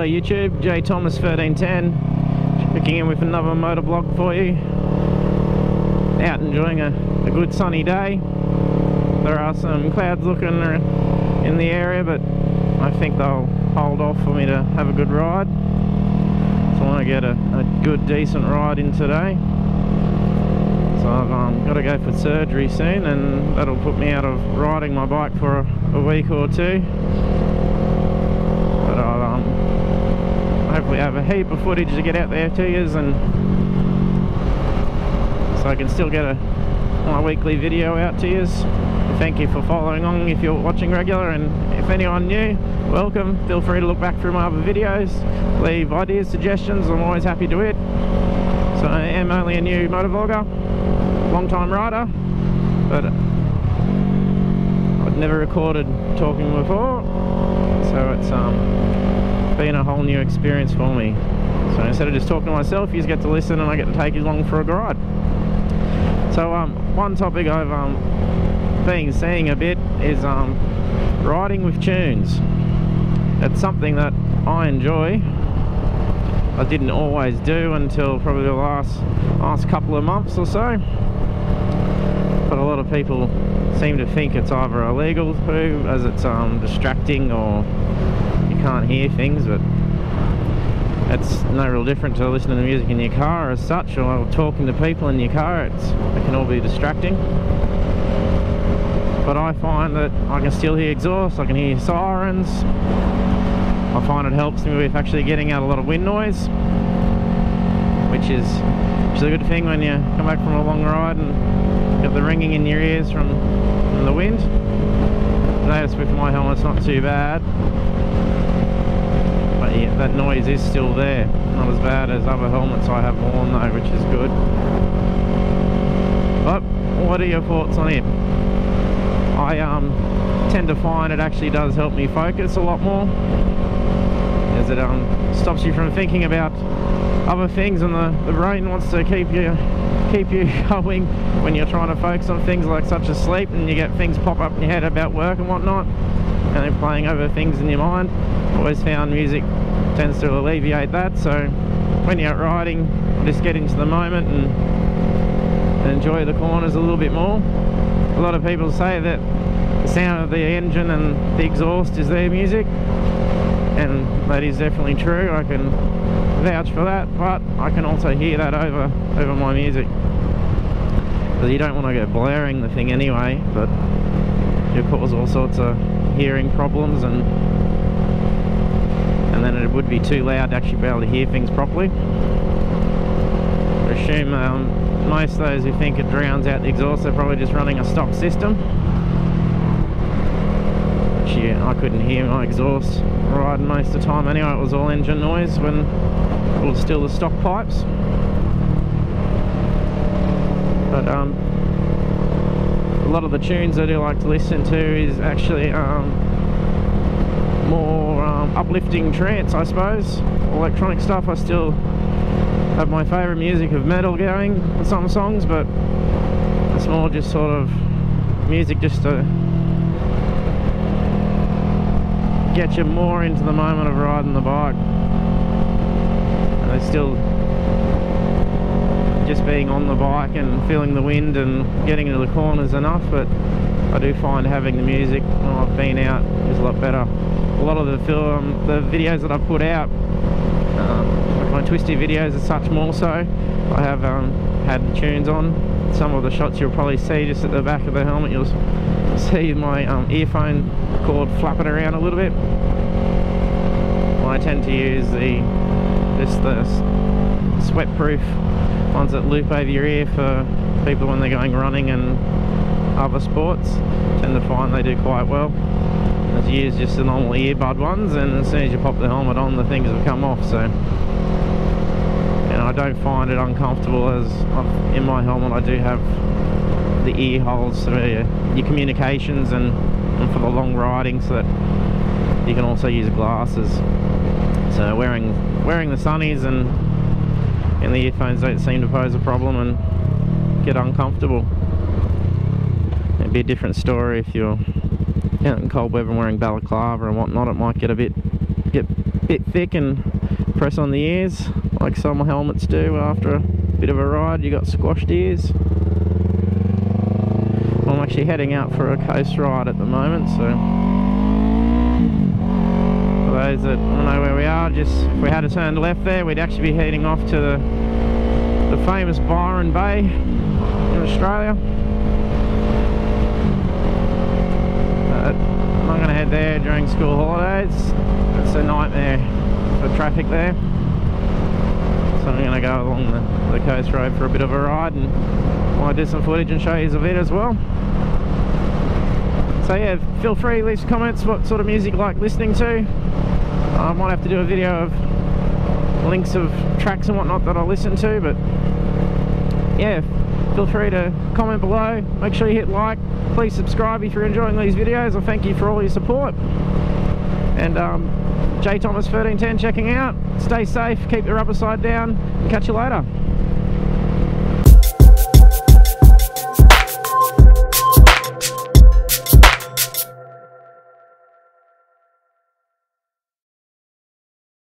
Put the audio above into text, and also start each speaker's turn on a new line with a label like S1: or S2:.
S1: YouTube, J Thomas 1310, checking in with another motovlog for you. Out enjoying a good sunny day. There are some clouds looking in the area, but I think they'll hold off for me to have a good ride. So I want to get a good decent ride in today. So I've got to go for surgery soon, and that'll put me out of riding my bike for a week or two. But I'll hopefully have a heap of footage to get out there to you, and so I can still get my weekly video out to you. Thank you for following on if you're watching regular, and if anyone new, welcome. Feel free to look back through my other videos, leave ideas, suggestions. I'm always happy to do it. So I am only a new motovlogger, long time rider, but I've never recorded talking before, so it's been a whole new experience for me. So instead of just talking to myself, you just get to listen and I get to take you along for a ride. So one topic I've been seeing a bit is riding with tunes. It's something that I enjoy. I didn't always do until probably the last couple of months or so, but a lot of people seem to think it's either illegal as it's distracting, or you can't hear things. But it's no real different to listening to music in your car as such, or talking to people in your car. It can all be distracting. But I find that I can still hear exhaust, I can hear sirens. I find it helps me with actually getting out a lot of wind noise, which is a good thing when you come back from a long ride and get the ringing in your ears from the wind. I notice with my helmet it's not too bad, but yeah, that noise is still there. Not as bad as other helmets I have worn though, which is good. But what are your thoughts on it? I tend to find it actually does help me focus a lot more, as it stops you from thinking about other things, and the brain wants to keep you going when you're trying to focus on things like such as sleep, and you get things pop up in your head about work and whatnot, and then playing over things in your mind. Always found music tends to alleviate that. So when you're out riding, just get into the moment and enjoy the corners a little bit more. A lot of people say that the sound of the engine and the exhaust is their music, and that is definitely true. I can vouch for that, but I can also hear that over my music, because you don't want to go blaring the thing anyway, but you'll cause all sorts of hearing problems, and then it would be too loud to actually be able to hear things properly. I assume most of those who think it drowns out the exhaust, they're probably just running a stock system. Which, yeah, I couldn't hear my exhaust riding most of the time anyway. It was all engine noise when it was still the stock pipes. But a lot of the tunes I do like to listen to is actually more uplifting trance, I suppose. Electronic stuff, I still have my favourite music of metal going for some songs, but it's more just sort of music just to get you more into the moment of riding the bike. And it's still just being on the bike and feeling the wind and getting into the corners enough, but I do find having the music when I've been out is a lot better. A lot of the videos that I've put out, like my twisty videos and such more so, I have had tunes on. Some of the shots you'll probably see just at the back of the helmet, you'll see my earphone cord flapping around a little bit. I tend to use the sweat-proof ones that loop over your ear for people when they're going running and other sports. Tend to find they do quite well. As you use just the normal earbud ones, and as soon as you pop the helmet on, the things have come off. So, and I don't find it uncomfortable, as in my helmet I do have the ear holes for your communications and for the long riding, so that you can also use glasses. So wearing the sunnies and the earphones don't seem to pose a problem and get uncomfortable. It'd be a different story if you're out in cold weather and wearing balaclava and whatnot. It might get bit thick and press on the ears like some helmets do after a bit of a ride. You got squashed ears. I'm actually heading out for a coast ride at the moment, so for those that don't know where we are, just if we had to turn left there, we'd actually be heading off to the famous Byron Bay in Australia. I'm not going to head there during school holidays. It's a nightmare for traffic there. So I'm going to go along the coast road for a bit of a ride, and I might do some footage and show you a bit as well. So yeah, feel free to leave some comments what sort of music you like listening to. I might have to do a video of links of tracks and whatnot that I listen to, but yeah, feel free to comment below. Make sure you hit like. Please subscribe if you're enjoying these videos. I thank you for all your support. And J Thomas 1310 checking out. Stay safe, keep the rubber side down. Catch you later.